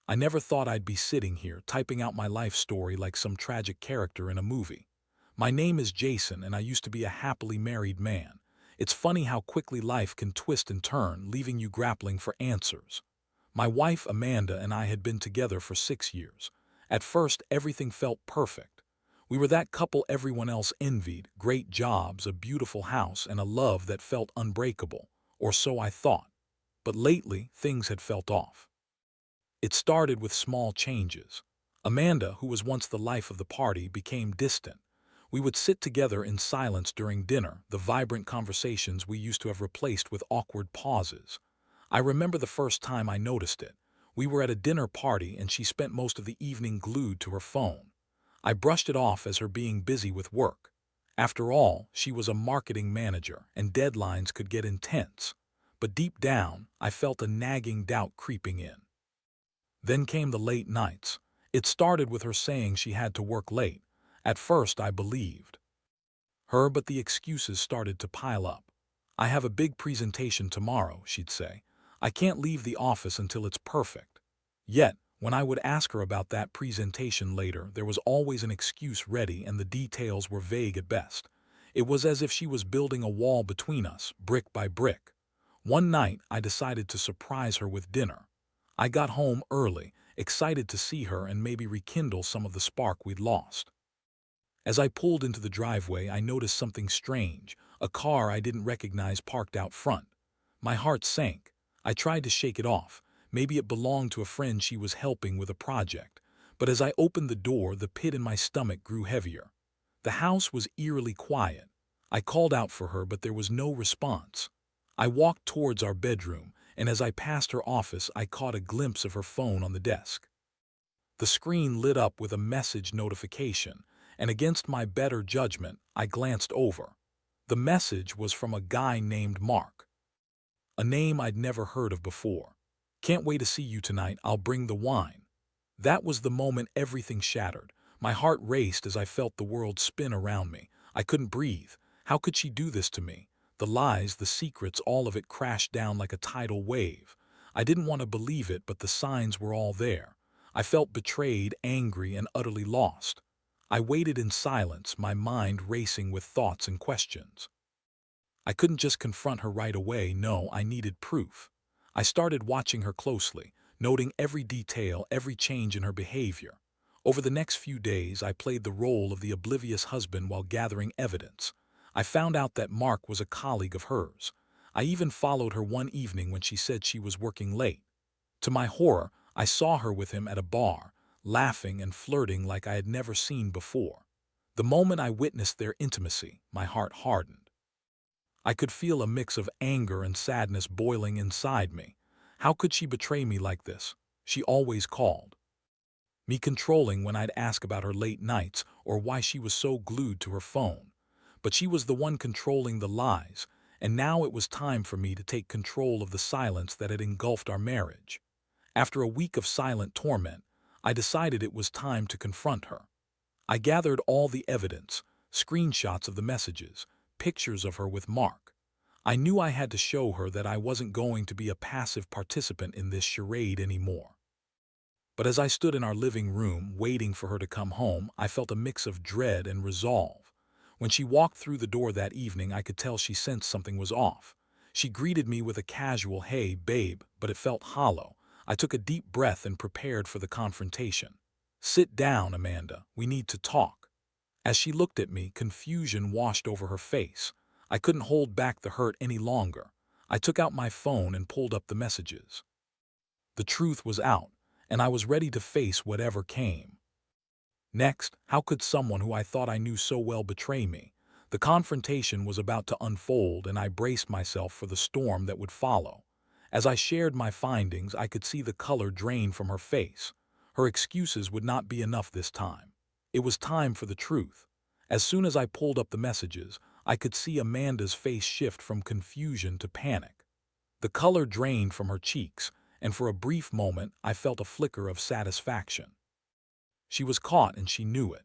I never thought I'd be sitting here, typing out my life story like some tragic character in a movie. My name is Jason, and I used to be a happily married man. It's funny how quickly life can twist and turn, leaving you grappling for answers. My wife, Amanda, and I had been together for 6 years. At first, everything felt perfect. We were that couple everyone else envied: great jobs, a beautiful house, and a love that felt unbreakable. Or so I thought. But lately, things had felt off. It started with small changes. Amanda, who was once the life of the party, became distant. We would sit together in silence during dinner, the vibrant conversations we used to have replaced with awkward pauses. I remember the first time I noticed it. We were at a dinner party and she spent most of the evening glued to her phone. I brushed it off as her being busy with work. After all, she was a marketing manager and deadlines could get intense. But deep down, I felt a nagging doubt creeping in. Then came the late nights. It started with her saying she had to work late. At first I believed her, but the excuses started to pile up. "I have a big presentation tomorrow," she'd say. "I can't leave the office until it's perfect." Yet, when I would ask her about that presentation later, there was always an excuse ready and the details were vague at best. It was as if she was building a wall between us, brick by brick. One night, I decided to surprise her with dinner. I got home early, excited to see her and maybe rekindle some of the spark we'd lost. As I pulled into the driveway, I noticed something strange: a car I didn't recognize parked out front. My heart sank. I tried to shake it off. Maybe it belonged to a friend she was helping with a project. But as I opened the door, the pit in my stomach grew heavier. The house was eerily quiet. I called out for her, but there was no response. I walked towards our bedroom, and as I passed her office, I caught a glimpse of her phone on the desk. The screen lit up with a message notification, and against my better judgment, I glanced over. The message was from a guy named Mark, a name I'd never heard of before. "Can't wait to see you tonight, I'll bring the wine." That was the moment everything shattered. My heart raced as I felt the world spin around me. I couldn't breathe. How could she do this to me? The lies, the secrets, all of it crashed down like a tidal wave. I didn't want to believe it, but the signs were all there. I felt betrayed, angry, and utterly lost. I waited in silence, my mind racing with thoughts and questions. I couldn't just confront her right away. No, I needed proof. I started watching her closely, noting every detail, every change in her behavior. Over the next few days, I played the role of the oblivious husband while gathering evidence. I found out that Mark was a colleague of hers. I even followed her one evening when she said she was working late. To my horror, I saw her with him at a bar, laughing and flirting like I had never seen before. The moment I witnessed their intimacy, my heart hardened. I could feel a mix of anger and sadness boiling inside me. How could she betray me like this? She always called me controlling when I'd ask about her late nights or why she was so glued to her phone. But she was the one controlling the lies, and now it was time for me to take control of the silence that had engulfed our marriage. After a week of silent torment, I decided it was time to confront her. I gathered all the evidence: screenshots of the messages, pictures of her with Mark. I knew I had to show her that I wasn't going to be a passive participant in this charade anymore. But as I stood in our living room, waiting for her to come home, I felt a mix of dread and resolve. When she walked through the door that evening, I could tell she sensed something was off. She greeted me with a casual "Hey, babe," but it felt hollow. I took a deep breath and prepared for the confrontation. "Sit down, Amanda. We need to talk." As she looked at me, confusion washed over her face. I couldn't hold back the hurt any longer. I took out my phone and pulled up the messages. The truth was out, and I was ready to face whatever came. Next, how could someone who I thought I knew so well betray me? The confrontation was about to unfold, and I braced myself for the storm that would follow. As I shared my findings, I could see the color drain from her face. Her excuses would not be enough this time. It was time for the truth. As soon as I pulled up the messages, I could see Amanda's face shift from confusion to panic. The color drained from her cheeks, and for a brief moment I felt a flicker of satisfaction. She was caught and she knew it.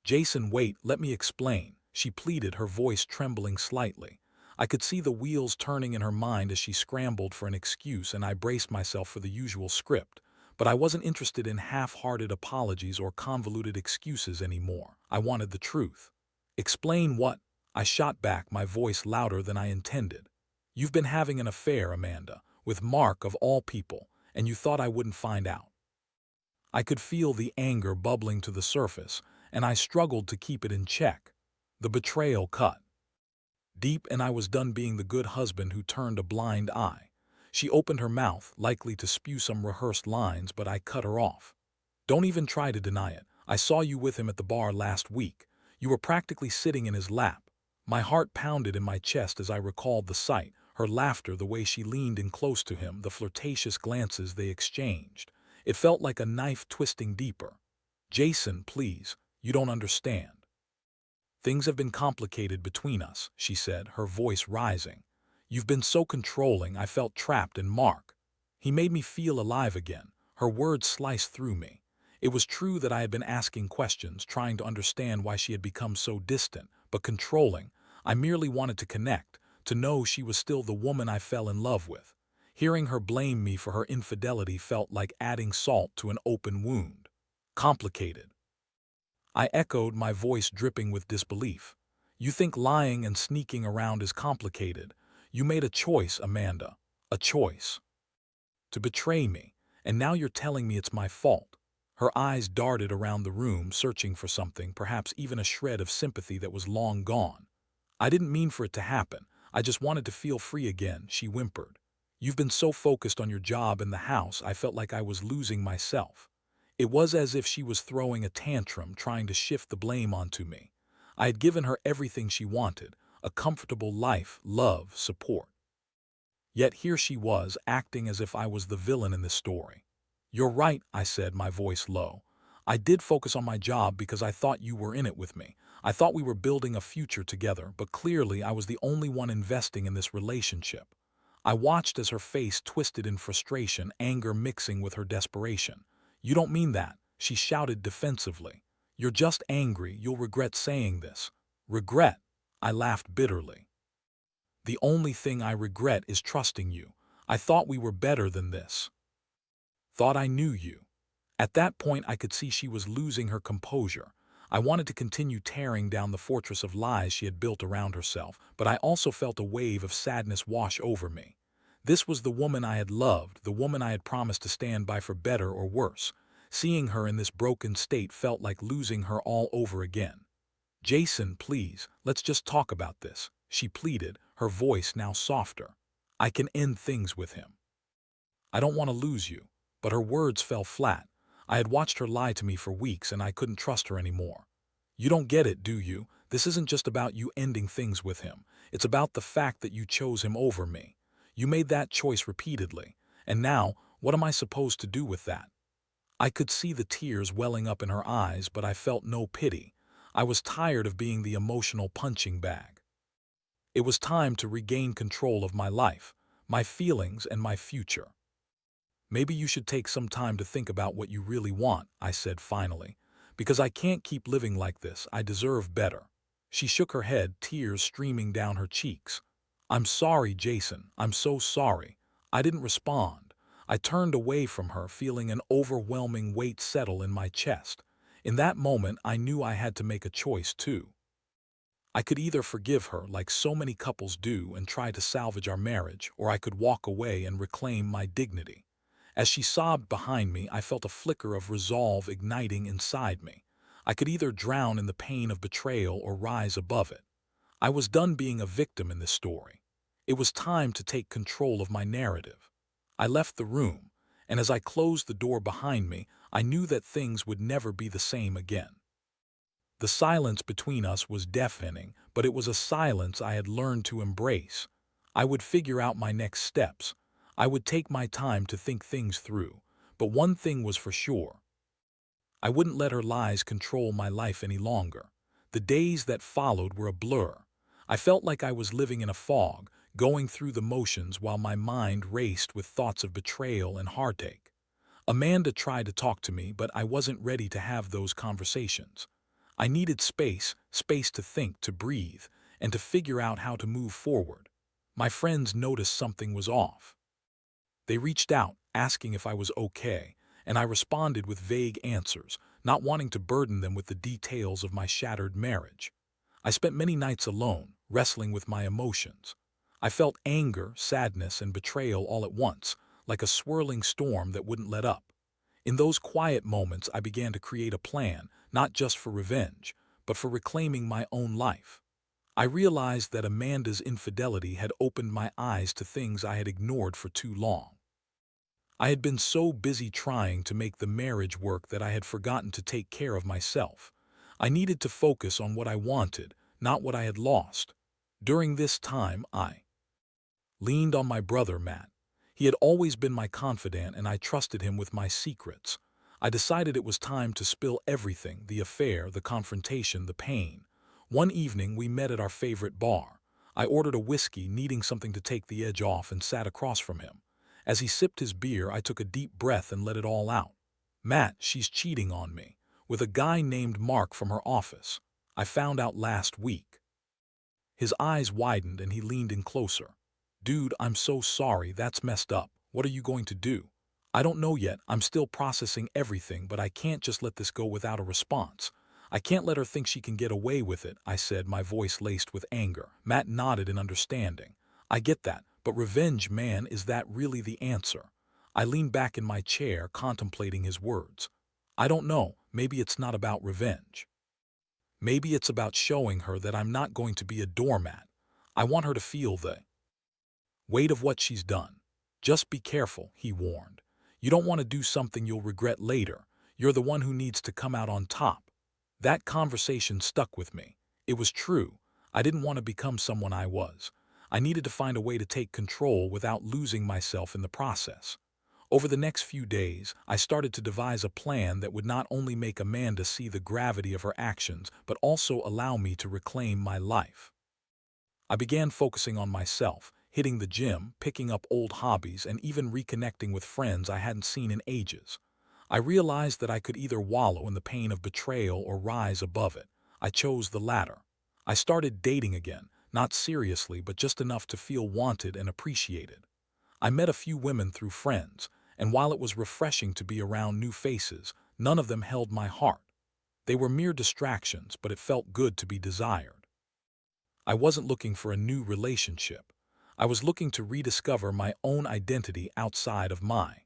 "Jason, wait, let me explain," she pleaded, her voice trembling slightly. I could see the wheels turning in her mind as she scrambled for an excuse, and I braced myself for the usual script. But I wasn't interested in half-hearted apologies or convoluted excuses anymore. I wanted the truth. Explain what? I shot back, my voice louder than I intended. You've been having an affair, Amanda, with Mark of all people, and you thought I wouldn't find out. I could feel the anger bubbling to the surface, and I struggled to keep it in check. The betrayal cut deep, and I was done being the good husband who turned a blind eye. She opened her mouth, likely to spew some rehearsed lines, but I cut her off. Don't even try to deny it. I saw you with him at the bar last week. You were practically sitting in his lap. My heart pounded in my chest as I recalled the sight, her laughter, the way she leaned in close to him, the flirtatious glances they exchanged. It felt like a knife twisting deeper. Jason, please, you don't understand. Things have been complicated between us, she said, her voice rising. You've been so controlling, I felt trapped in Mark. He made me feel alive again. Her words sliced through me. It was true that I had been asking questions, trying to understand why she had become so distant, but controlling. I merely wanted to connect, to know she was still the woman I fell in love with. Hearing her blame me for her infidelity felt like adding salt to an open wound. Complicated. I echoed, my voice dripping with disbelief. You think lying and sneaking around is complicated. You made a choice, Amanda. A choice. To betray me, and now you're telling me it's my fault. Her eyes darted around the room, searching for something, perhaps even a shred of sympathy that was long gone. I didn't mean for it to happen. I just wanted to feel free again, she whimpered. You've been so focused on your job and the house, I felt like I was losing myself. It was as if she was throwing a tantrum, trying to shift the blame onto me. I had given her everything she wanted, a comfortable life, love, support. Yet here she was, acting as if I was the villain in this story. You're right, I said, my voice low. I did focus on my job because I thought you were in it with me. I thought we were building a future together, but clearly I was the only one investing in this relationship. I watched as her face twisted in frustration, anger mixing with her desperation. You don't mean that, she shouted defensively. You're just angry, you'll regret saying this. Regret? I laughed bitterly. The only thing I regret is trusting you. I thought we were better than this. Thought I knew you. At that point I could see she was losing her composure. I wanted to continue tearing down the fortress of lies she had built around herself, but I also felt a wave of sadness wash over me. This was the woman I had loved, the woman I had promised to stand by for better or worse. Seeing her in this broken state felt like losing her all over again. Jason, please, let's just talk about this, she pleaded, her voice now softer. I can end things with him. I don't want to lose you. But her words fell flat. I had watched her lie to me for weeks and I couldn't trust her anymore. You don't get it, do you? This isn't just about you ending things with him. It's about the fact that you chose him over me. You made that choice repeatedly. And now, what am I supposed to do with that? I could see the tears welling up in her eyes, but I felt no pity. I was tired of being the emotional punching bag. It was time to regain control of my life, my feelings, and my future. Maybe you should take some time to think about what you really want, I said finally. Because I can't keep living like this, I deserve better. She shook her head, tears streaming down her cheeks. I'm sorry, Jason, I'm so sorry. I didn't respond. I turned away from her, feeling an overwhelming weight settle in my chest. In that moment, I knew I had to make a choice too. I could either forgive her, like so many couples do, and try to salvage our marriage, or I could walk away and reclaim my dignity. As she sobbed behind me, I felt a flicker of resolve igniting inside me. I could either drown in the pain of betrayal or rise above it. I was done being a victim in this story. It was time to take control of my narrative. I left the room, and as I closed the door behind me, I knew that things would never be the same again. The silence between us was deafening, but it was a silence I had learned to embrace. I would figure out my next steps. I would take my time to think things through. But one thing was for sure. I wouldn't let her lies control my life any longer. The days that followed were a blur. I felt like I was living in a fog, going through the motions while my mind raced with thoughts of betrayal and heartache. Amanda tried to talk to me, but I wasn't ready to have those conversations. I needed space, space to think, to breathe, and to figure out how to move forward. My friends noticed something was off. They reached out, asking if I was okay, and I responded with vague answers, not wanting to burden them with the details of my shattered marriage. I spent many nights alone, wrestling with my emotions. I felt anger, sadness, and betrayal all at once, like a swirling storm that wouldn't let up. In those quiet moments, I began to create a plan, not just for revenge, but for reclaiming my own life. I realized that Amanda's infidelity had opened my eyes to things I had ignored for too long. I had been so busy trying to make the marriage work that I had forgotten to take care of myself. I needed to focus on what I wanted, not what I had lost. During this time, I leaned on my brother, Matt. He had always been my confidant, and I trusted him with my secrets. I decided it was time to spill everything: the affair, the confrontation, the pain. One evening, we met at our favorite bar. I ordered a whiskey, needing something to take the edge off, and sat across from him. As he sipped his beer, I took a deep breath and let it all out. "Matt, she's cheating on me with a guy named Mark from her office. I found out last week." His eyes widened and he leaned in closer. "Dude, I'm so sorry, that's messed up. What are you going to do?" "I don't know yet. I'm still processing everything, but I can't just let this go without a response. I can't let her think she can get away with it," I said, my voice laced with anger. Matt nodded in understanding. "I get that, but revenge, man, is that really the answer?" I leaned back in my chair, contemplating his words. "I don't know. Maybe it's not about revenge. Maybe it's about showing her that I'm not going to be a doormat. I want her to feel the weight of what she's done." "Just be careful," he warned. "You don't want to do something you'll regret later. You're the one who needs to come out on top." That conversation stuck with me. It was true. I didn't want to become someone I was. I needed to find a way to take control without losing myself in the process. Over the next few days, I started to devise a plan that would not only make Amanda see the gravity of her actions, but also allow me to reclaim my life. I began focusing on myself, hitting the gym, picking up old hobbies, and even reconnecting with friends I hadn't seen in ages. I realized that I could either wallow in the pain of betrayal or rise above it. I chose the latter. I started dating again, not seriously, but just enough to feel wanted and appreciated. I met a few women through friends, and while it was refreshing to be around new faces, none of them held my heart. They were mere distractions, but it felt good to be desired. I wasn't looking for a new relationship. I was looking to rediscover my own identity outside of my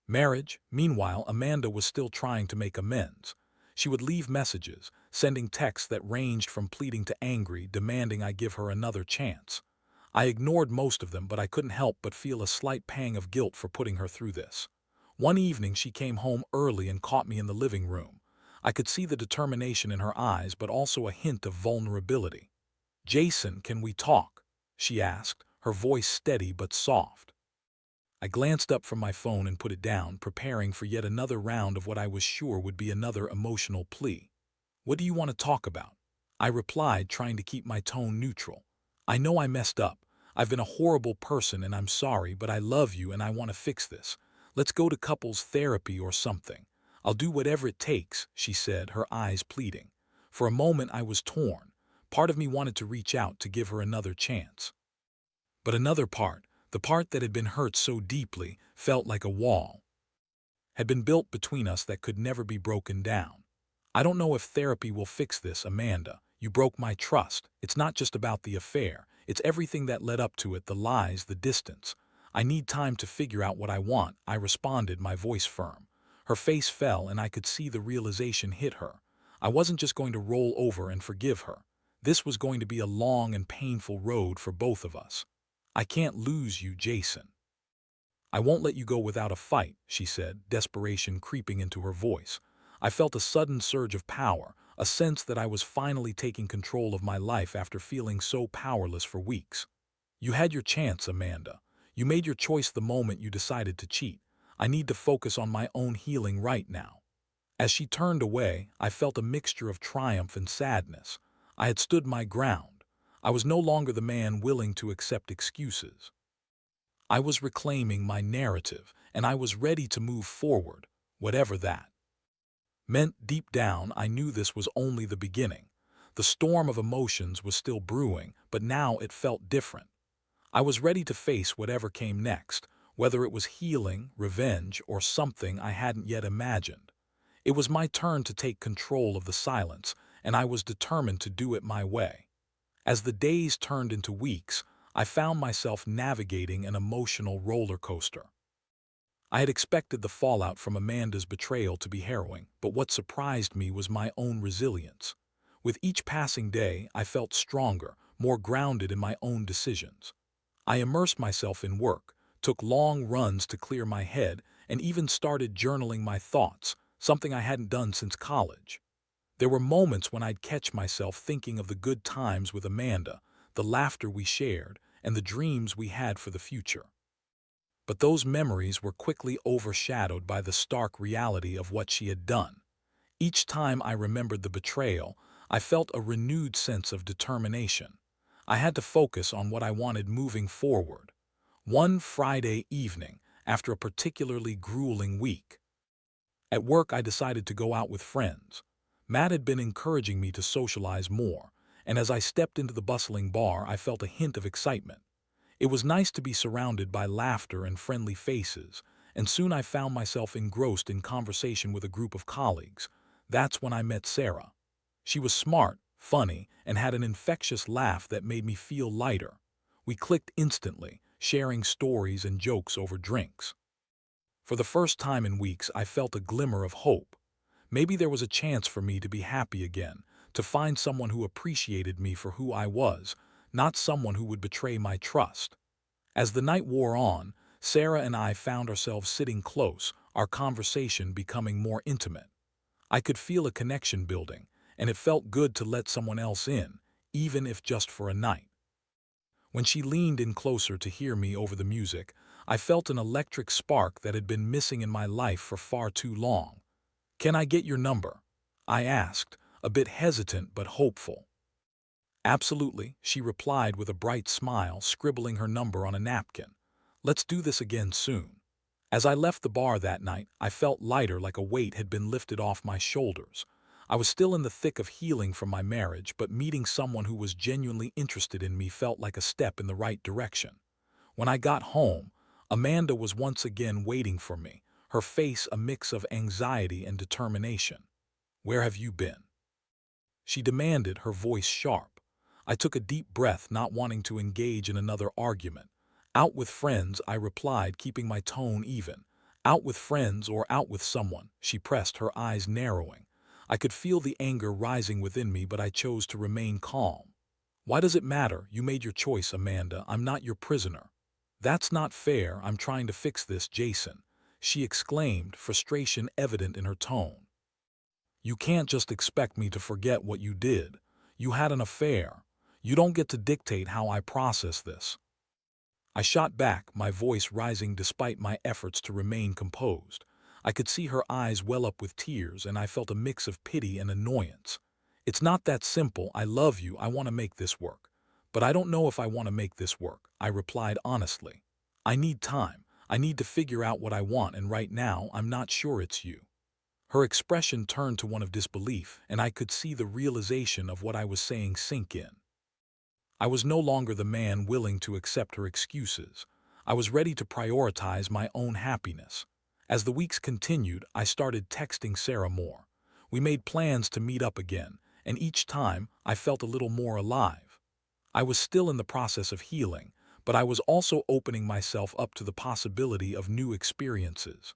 marriage. Meanwhile, Amanda was still trying to make amends. She would leave messages, sending texts that ranged from pleading to angry, demanding I give her another chance. I ignored most of them, but I couldn't help but feel a slight pang of guilt for putting her through this. One evening, she came home early and caught me in the living room. I could see the determination in her eyes, but also a hint of vulnerability. "Jason, can we talk?" she asked, her voice steady but soft. I glanced up from my phone and put it down, preparing for yet another round of what I was sure would be another emotional plea. "What do you want to talk about?" I replied, trying to keep my tone neutral. "I know I messed up. I've been a horrible person and I'm sorry, but I love you and I want to fix this. Let's go to couples therapy or something. I'll do whatever it takes," she said, her eyes pleading. For a moment I was torn. Part of me wanted to reach out to give her another chance. But another part, the part that had been hurt so deeply, felt like a wall had been built between us that could never be broken down. "I don't know if therapy will fix this, Amanda. You broke my trust. It's not just about the affair. It's everything that led up to it, the lies, the distance. I need time to figure out what I want," I responded, my voice firm. Her face fell and I could see the realization hit her. I wasn't just going to roll over and forgive her. This was going to be a long and painful road for both of us. "I can't lose you, Jason. I won't let you go without a fight," she said, desperation creeping into her voice. I felt a sudden surge of power, a sense that I was finally taking control of my life after feeling so powerless for weeks. "You had your chance, Amanda. You made your choice the moment you decided to cheat. I need to focus on my own healing right now." As she turned away, I felt a mixture of triumph and sadness. I had stood my ground. I was no longer the man willing to accept excuses. I was reclaiming my narrative, and I was ready to move forward, whatever that meant. Deep down, I knew this was only the beginning. The storm of emotions was still brewing, but now it felt different. I was ready to face whatever came next, whether it was healing, revenge, or something I hadn't yet imagined. It was my turn to take control of the silence, and I was determined to do it my way. As the days turned into weeks, I found myself navigating an emotional roller coaster. I had expected the fallout from Amanda's betrayal to be harrowing, but what surprised me was my own resilience. With each passing day, I felt stronger, more grounded in my own decisions. I immersed myself in work, took long runs to clear my head, and even started journaling my thoughts, something I hadn't done since college. There were moments when I'd catch myself thinking of the good times with Amanda, the laughter we shared, and the dreams we had for the future. But those memories were quickly overshadowed by the stark reality of what she had done. Each time I remembered the betrayal, I felt a renewed sense of determination. I had to focus on what I wanted moving forward. One Friday evening, after a particularly grueling week, at work I decided to go out with friends. Matt had been encouraging me to socialize more, and as I stepped into the bustling bar, I felt a hint of excitement. It was nice to be surrounded by laughter and friendly faces, and soon I found myself engrossed in conversation with a group of colleagues. That's when I met Sarah. She was smart, funny, and had an infectious laugh that made me feel lighter. We clicked instantly, sharing stories and jokes over drinks. For the first time in weeks, I felt a glimmer of hope. Maybe there was a chance for me to be happy again, to find someone who appreciated me for who I was, not someone who would betray my trust. As the night wore on, Sarah and I found ourselves sitting close, our conversation becoming more intimate. I could feel a connection building, and it felt good to let someone else in, even if just for a night. When she leaned in closer to hear me over the music, I felt an electric spark that had been missing in my life for far too long. "Can I get your number?" I asked, a bit hesitant but hopeful. "Absolutely," she replied with a bright smile, scribbling her number on a napkin. "Let's do this again soon." As I left the bar that night, I felt lighter, like a weight had been lifted off my shoulders. I was still in the thick of healing from my marriage, but meeting someone who was genuinely interested in me felt like a step in the right direction. When I got home, Amanda was once again waiting for me, her face a mix of anxiety and determination. "Where have you been?" she demanded, her voice sharp. I took a deep breath, not wanting to engage in another argument. "Out with friends," I replied, keeping my tone even. "Out with friends or out with someone," she pressed, her eyes narrowing. I could feel the anger rising within me, but I chose to remain calm. "Why does it matter? You made your choice, Amanda. I'm not your prisoner." "That's not fair. I'm trying to fix this, Jason," she exclaimed, frustration evident in her tone. "You can't just expect me to forget what you did. You had an affair. You don't get to dictate how I process this." I shot back, my voice rising despite my efforts to remain composed. I could see her eyes well up with tears, and I felt a mix of pity and annoyance. "It's not that simple. I love you. I want to make this work. But I don't know if I want to make this work," I replied honestly. "I need time. I need to figure out what I want, and right now, I'm not sure it's you." Her expression turned to one of disbelief, and I could see the realization of what I was saying sink in. I was no longer the man willing to accept her excuses. I was ready to prioritize my own happiness. As the weeks continued, I started texting Sarah more. We made plans to meet up again, and each time I felt a little more alive. I was still in the process of healing, but I was also opening myself up to the possibility of new experiences.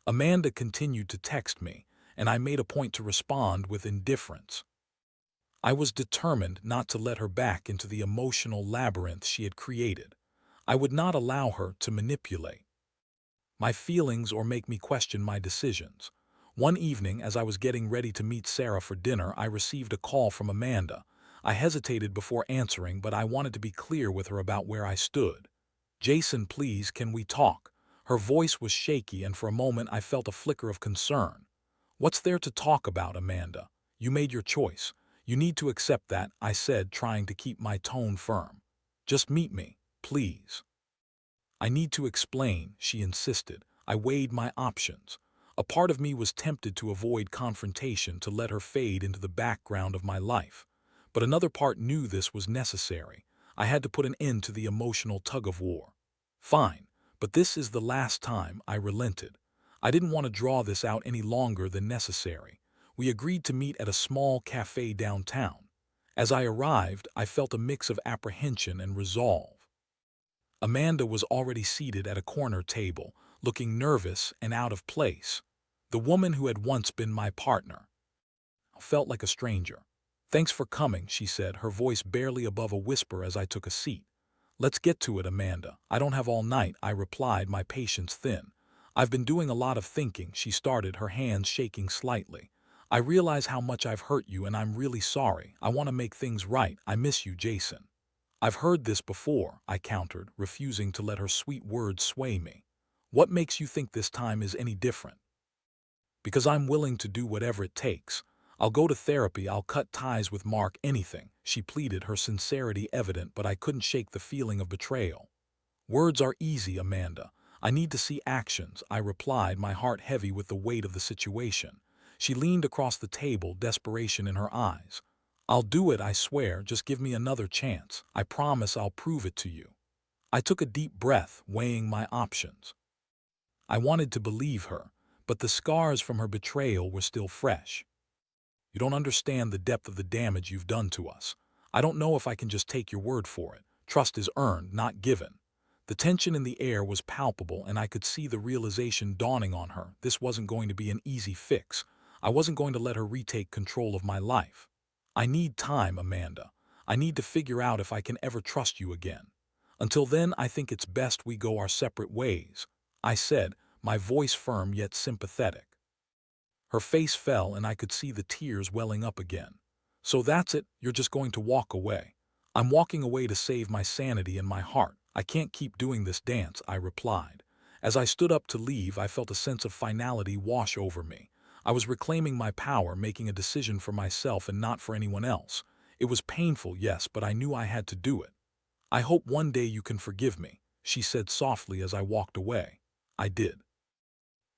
Amanda continued to text me, and I made a point to respond with indifference. I was determined not to let her back into the emotional labyrinth she had created. I would not allow her to manipulate my feelings or make me question my decisions. One evening, as I was getting ready to meet Sarah for dinner, I received a call from Amanda. I hesitated before answering, but I wanted to be clear with her about where I stood. "Jason, please, can we talk?" Her voice was shaky, and for a moment I felt a flicker of concern. "What's there to talk about, Amanda? You made your choice. You need to accept that," I said, trying to keep my tone firm. "Just meet me, please." "I need to explain," she insisted. I weighed my options. A part of me was tempted to avoid confrontation, to let her fade into the background of my life. But another part knew this was necessary. I had to put an end to the emotional tug-of-war. "Fine, But this is the last time, I relented. I didn't want to draw this out any longer than necessary. We agreed to meet at a small cafe downtown. As I arrived, I felt a mix of apprehension and resolve. Amanda was already seated at a corner table, looking nervous and out of place. The woman who had once been my partner felt like a stranger. "Thanks for coming," she said, her voice barely above a whisper as I took a seat. "Let's get to it, Amanda. I don't have all night," I replied, my patience thin. "I've been doing a lot of thinking," she started, her hands shaking slightly. "I realize how much I've hurt you and I'm really sorry. I want to make things right. I miss you, Jason." "I've heard this before," I countered, refusing to let her sweet words sway me. "What makes you think this time is any different?" "Because I'm willing to do whatever it takes. I'll go to therapy, I'll cut ties with Mark, anything," she pleaded, her sincerity evident, but I couldn't shake the feeling of betrayal. "Words are easy, Amanda. I need to see actions," I replied, my heart heavy with the weight of the situation. She leaned across the table, desperation in her eyes. "I'll do it, I swear. Just give me another chance. I promise I'll prove it to you." I took a deep breath, weighing my options. I wanted to believe her, but the scars from her betrayal were still fresh. "You don't understand the depth of the damage you've done to us. I don't know if I can just take your word for it. Trust is earned, not given." The tension in the air was palpable, and I could see the realization dawning on her. This wasn't going to be an easy fix. I wasn't going to let her retake control of my life. "I need time, Amanda. I need to figure out if I can ever trust you again. Until then, I think it's best we go our separate ways," I said, my voice firm yet sympathetic. Her face fell and I could see the tears welling up again. "So that's it, you're just going to walk away?" "I'm walking away to save my sanity and my heart. I can't keep doing this dance," I replied. As I stood up to leave, I felt a sense of finality wash over me. I was reclaiming my power, making a decision for myself and not for anyone else. It was painful, yes, but I knew I had to do it. "I hope one day you can forgive me," she said softly as I walked away. I did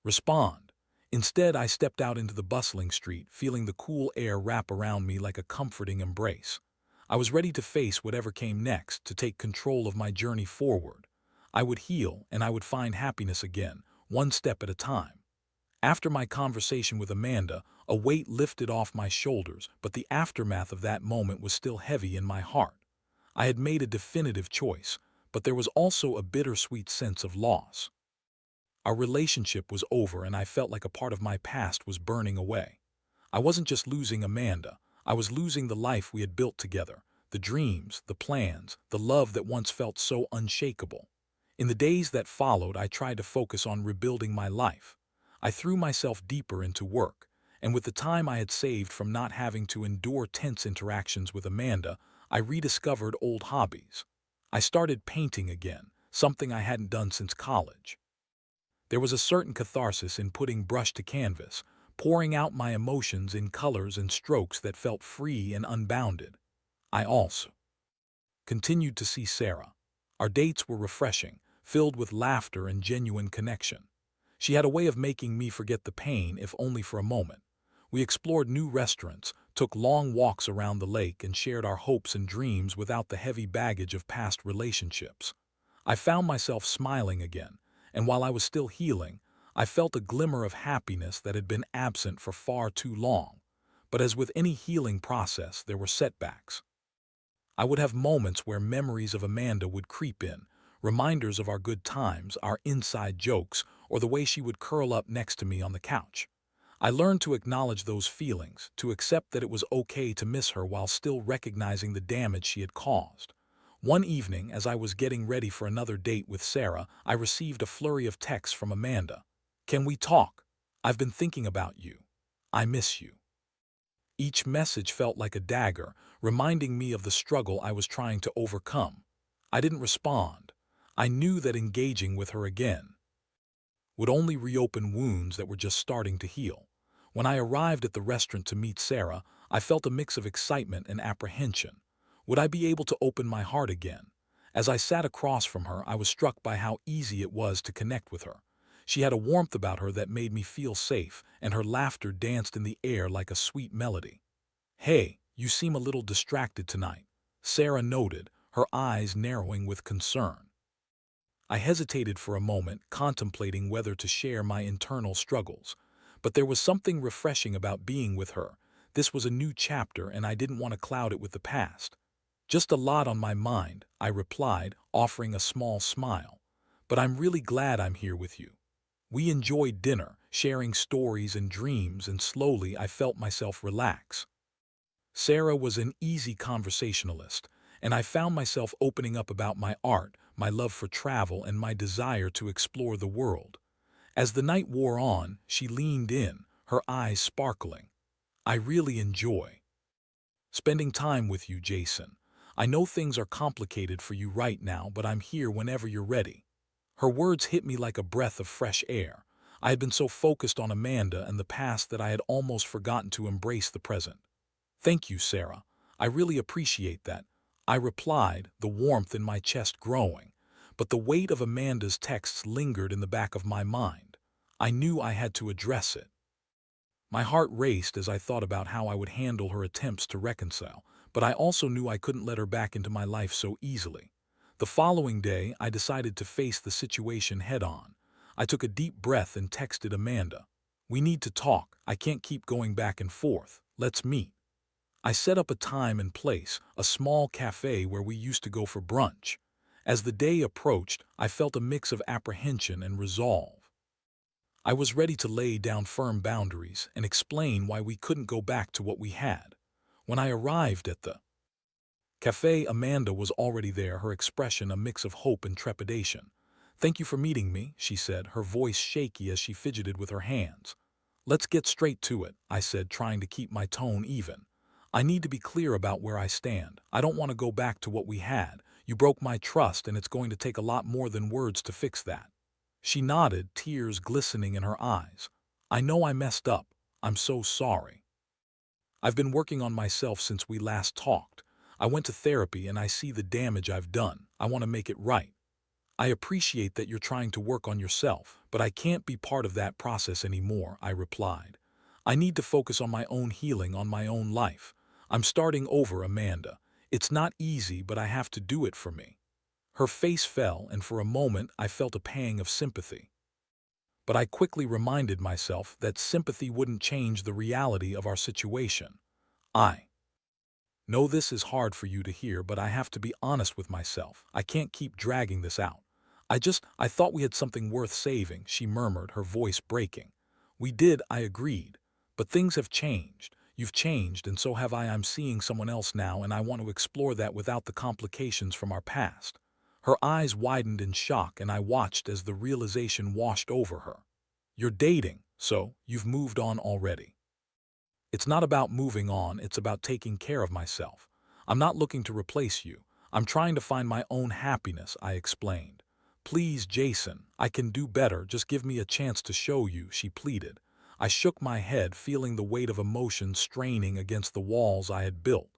respond. Instead, I stepped out into the bustling street, feeling the cool air wrap around me like a comforting embrace. I was ready to face whatever came next, to take control of my journey forward. I would heal, and I would find happiness again, one step at a time. After my conversation with Amanda, a weight lifted off my shoulders, but the aftermath of that moment was still heavy in my heart. I had made a definitive choice, but there was also a bittersweet sense of loss. Our relationship was over, and I felt like a part of my past was burning away. I wasn't just losing Amanda, I was losing the life we had built together, the dreams, the plans, the love that once felt so unshakable. In the days that followed, I tried to focus on rebuilding my life. I threw myself deeper into work, and with the time I had saved from not having to endure tense interactions with Amanda, I rediscovered old hobbies. I started painting again, something I hadn't done since college. There was a certain catharsis in putting brush to canvas, pouring out my emotions in colors and strokes that felt free and unbounded. I also continued to see Sarah. Our dates were refreshing, filled with laughter and genuine connection. She had a way of making me forget the pain, if only for a moment. We explored new restaurants, took long walks around the lake, and shared our hopes and dreams without the heavy baggage of past relationships. I found myself smiling again, and while I was still healing, I felt a glimmer of happiness that had been absent for far too long. But as with any healing process, there were setbacks. I would have moments where memories of Amanda would creep in, reminders of our good times, our inside jokes, or the way she would curl up next to me on the couch. I learned to acknowledge those feelings, to accept that it was okay to miss her while still recognizing the damage she had caused. One evening, as I was getting ready for another date with Sarah, I received a flurry of texts from Amanda. "Can we talk? I've been thinking about you. I miss you." Each message felt like a dagger, reminding me of the struggle I was trying to overcome. I didn't respond. I knew that engaging with her again would only reopen wounds that were just starting to heal. When I arrived at the restaurant to meet Sarah, I felt a mix of excitement and apprehension. Would I be able to open my heart again? As I sat across from her, I was struck by how easy it was to connect with her. She had a warmth about her that made me feel safe, and her laughter danced in the air like a sweet melody. "Hey, you seem a little distracted tonight," Sarah noted, her eyes narrowing with concern. I hesitated for a moment, contemplating whether to share my internal struggles. But there was something refreshing about being with her. This was a new chapter, and I didn't want to cloud it with the past. Just a lot on my mind, I replied, offering a small smile. But I'm really glad I'm here with you. We enjoyed dinner, sharing stories and dreams, and slowly I felt myself relax. Sarah was an easy conversationalist, and I found myself opening up about my art, my love for travel, and my desire to explore the world. As the night wore on, she leaned in, her eyes sparkling. I really enjoy spending time with you, Jason. I know things are complicated for you right now, but I'm here whenever you're ready. Her words hit me like a breath of fresh air. I had been so focused on Amanda and the past that I had almost forgotten to embrace the present. Thank you, Sarah. I really appreciate that. I replied, the warmth in my chest growing. But the weight of Amanda's texts lingered in the back of my mind. I knew I had to address it. My heart raced as I thought about how I would handle her attempts to reconcile, but I also knew I couldn't let her back into my life so easily. The following day, I decided to face the situation head-on. I took a deep breath and texted Amanda. We need to talk. I can't keep going back and forth. Let's meet. I set up a time and place, a small cafe where we used to go for brunch. As the day approached, I felt a mix of apprehension and resolve. I was ready to lay down firm boundaries and explain why we couldn't go back to what we had. When I arrived at the cafe, Amanda was already there, her expression a mix of hope and trepidation. Thank you for meeting me, she said, her voice shaky as she fidgeted with her hands. Let's get straight to it, I said, trying to keep my tone even. I need to be clear about where I stand. I don't want to go back to what we had. You broke my trust, and it's going to take a lot more than words to fix that. She nodded, tears glistening in her eyes. I know I messed up. I'm so sorry. I've been working on myself since we last talked. I went to therapy and I see the damage I've done. I want to make it right. I appreciate that you're trying to work on yourself, but I can't be part of that process anymore, I replied. I need to focus on my own healing, on my own life. I'm starting over, Amanda. It's not easy, but I have to do it for me. Her face fell, and for a moment I felt a pang of sympathy. But I quickly reminded myself that sympathy wouldn't change the reality of our situation. I know this is hard for you to hear, but I have to be honest with myself. I can't keep dragging this out. I thought we had something worth saving, she murmured, her voice breaking. We did, I agreed. But things have changed. You've changed, and so have I. I'm seeing someone else now, and I want to explore that without the complications from our past. Her eyes widened in shock, and I watched as the realization washed over her. You're dating, so you've moved on already. It's not about moving on, it's about taking care of myself. I'm not looking to replace you. I'm trying to find my own happiness, I explained. Please, Jason, I can do better. Just give me a chance to show you, she pleaded. I shook my head, feeling the weight of emotion straining against the walls I had built.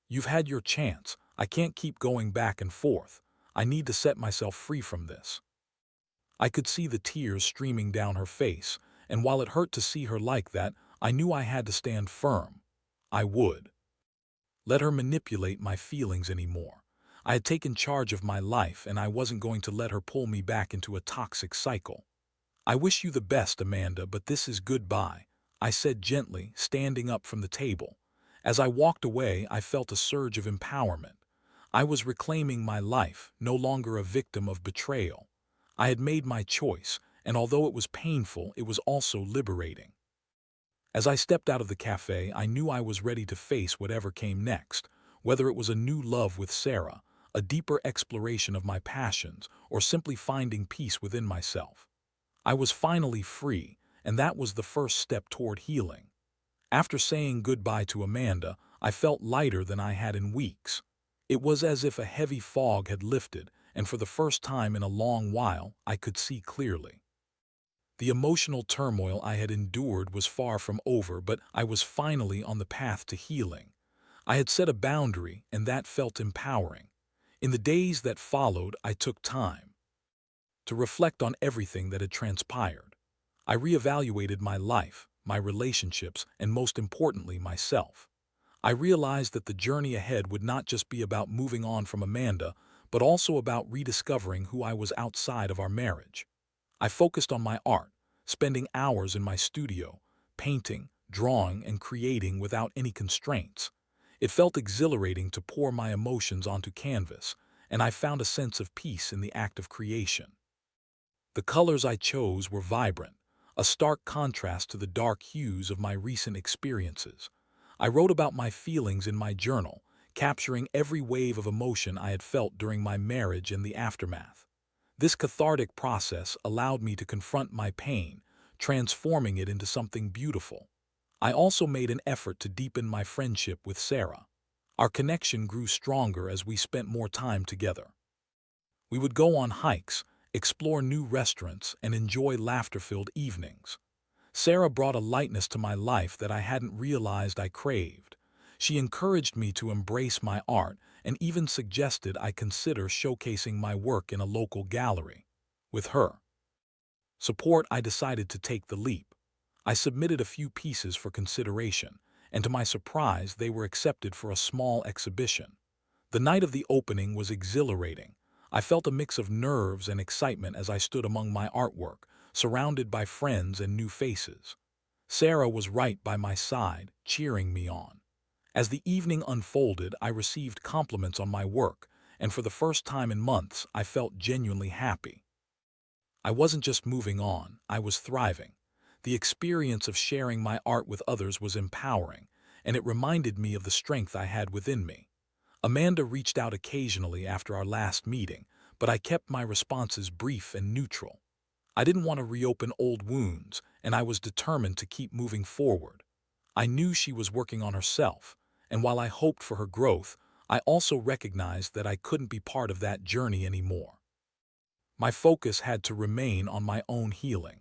You've had your chance. I can't keep going back and forth. I need to set myself free from this. I could see the tears streaming down her face, and while it hurt to see her like that, I knew I had to stand firm. I would let her manipulate my feelings anymore. I had taken charge of my life, and I wasn't going to let her pull me back into a toxic cycle. I wish you the best, Amanda, but this is goodbye, I said gently, standing up from the table. As I walked away, I felt a surge of empowerment. I was reclaiming my life, no longer a victim of betrayal. I had made my choice, and although it was painful, it was also liberating. As I stepped out of the cafe, I knew I was ready to face whatever came next, whether it was a new love with Sarah, a deeper exploration of my passions, or simply finding peace within myself. I was finally free, and that was the first step toward healing. After saying goodbye to Amanda, I felt lighter than I had in weeks. It was as if a heavy fog had lifted, and for the first time in a long while, I could see clearly. The emotional turmoil I had endured was far from over, but I was finally on the path to healing. I had set a boundary, and that felt empowering. In the days that followed, I took time to reflect on everything that had transpired. I reevaluated my life, my relationships, and most importantly, myself. I realized that the journey ahead would not just be about moving on from Amanda, but also about rediscovering who I was outside of our marriage. I focused on my art, spending hours in my studio, painting, drawing, and creating without any constraints. It felt exhilarating to pour my emotions onto canvas, and I found a sense of peace in the act of creation. The colors I chose were vibrant, a stark contrast to the dark hues of my recent experiences. I wrote about my feelings in my journal, capturing every wave of emotion I had felt during my marriage and the aftermath. This cathartic process allowed me to confront my pain, transforming it into something beautiful. I also made an effort to deepen my friendship with Sarah. Our connection grew stronger as we spent more time together. We would go on hikes, explore new restaurants, and enjoy laughter-filled evenings. Sarah brought a lightness to my life that I hadn't realized I craved. She encouraged me to embrace my art and even suggested I consider showcasing my work in a local gallery. With her support, I decided to take the leap. I submitted a few pieces for consideration, and to my surprise, they were accepted for a small exhibition. The night of the opening was exhilarating. I felt a mix of nerves and excitement as I stood among my artwork, surrounded by friends and new faces. Sarah was right by my side, cheering me on. As the evening unfolded, I received compliments on my work, and for the first time in months, I felt genuinely happy. I wasn't just moving on, I was thriving. The experience of sharing my art with others was empowering, and it reminded me of the strength I had within me. Amanda reached out occasionally after our last meeting, but I kept my responses brief and neutral. I didn't want to reopen old wounds, and I was determined to keep moving forward. I knew she was working on herself, and while I hoped for her growth, I also recognized that I couldn't be part of that journey anymore. My focus had to remain on my own healing.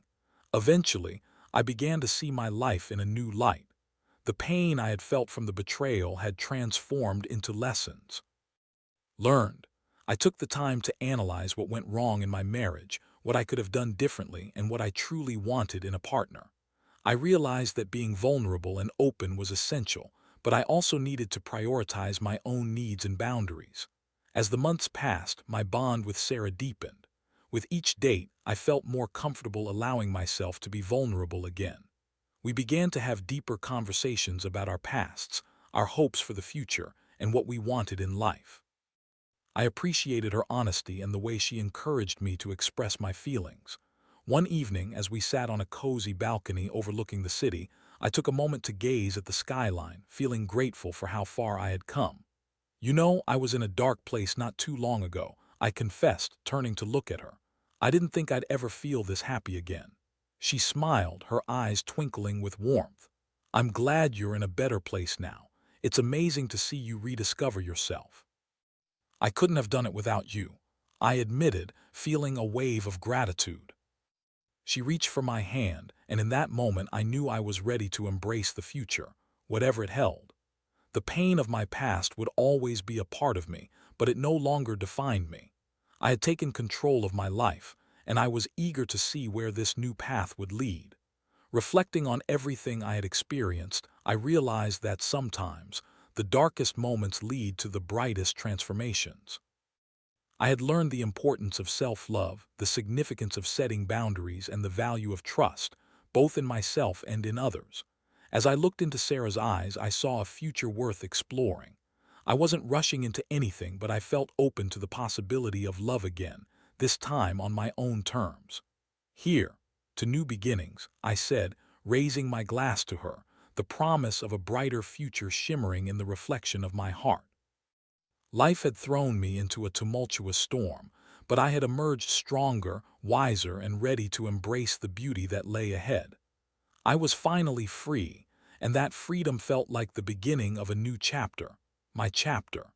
Eventually, I began to see my life in a new light. The pain I had felt from the betrayal had transformed into lessons learned. I took the time to analyze what went wrong in my marriage, what I could have done differently, and what I truly wanted in a partner. I realized that being vulnerable and open was essential, but I also needed to prioritize my own needs and boundaries. As the months passed, my bond with Sarah deepened. With each date, I felt more comfortable allowing myself to be vulnerable again. We began to have deeper conversations about our pasts, our hopes for the future, and what we wanted in life. I appreciated her honesty and the way she encouraged me to express my feelings. One evening, as we sat on a cozy balcony overlooking the city, I took a moment to gaze at the skyline, feeling grateful for how far I had come. "You know, I was in a dark place not too long ago," I confessed, turning to look at her. "I didn't think I'd ever feel this happy again." She smiled, her eyes twinkling with warmth. "I'm glad you're in a better place now. It's amazing to see you rediscover yourself." "I couldn't have done it without you," I admitted, feeling a wave of gratitude. She reached for my hand, and in that moment I knew I was ready to embrace the future, whatever it held. The pain of my past would always be a part of me, but it no longer defined me. I had taken control of my life, and I was eager to see where this new path would lead. Reflecting on everything I had experienced, I realized that sometimes the darkest moments lead to the brightest transformations. I had learned the importance of self-love, the significance of setting boundaries, and the value of trust, both in myself and in others. As I looked into Sarah's eyes, I saw a future worth exploring. I wasn't rushing into anything, but I felt open to the possibility of love again, this time on my own terms. "Here, to new beginnings," I said, raising my glass to her, the promise of a brighter future shimmering in the reflection of my heart. Life had thrown me into a tumultuous storm, but I had emerged stronger, wiser, and ready to embrace the beauty that lay ahead. I was finally free, and that freedom felt like the beginning of a new chapter, my chapter.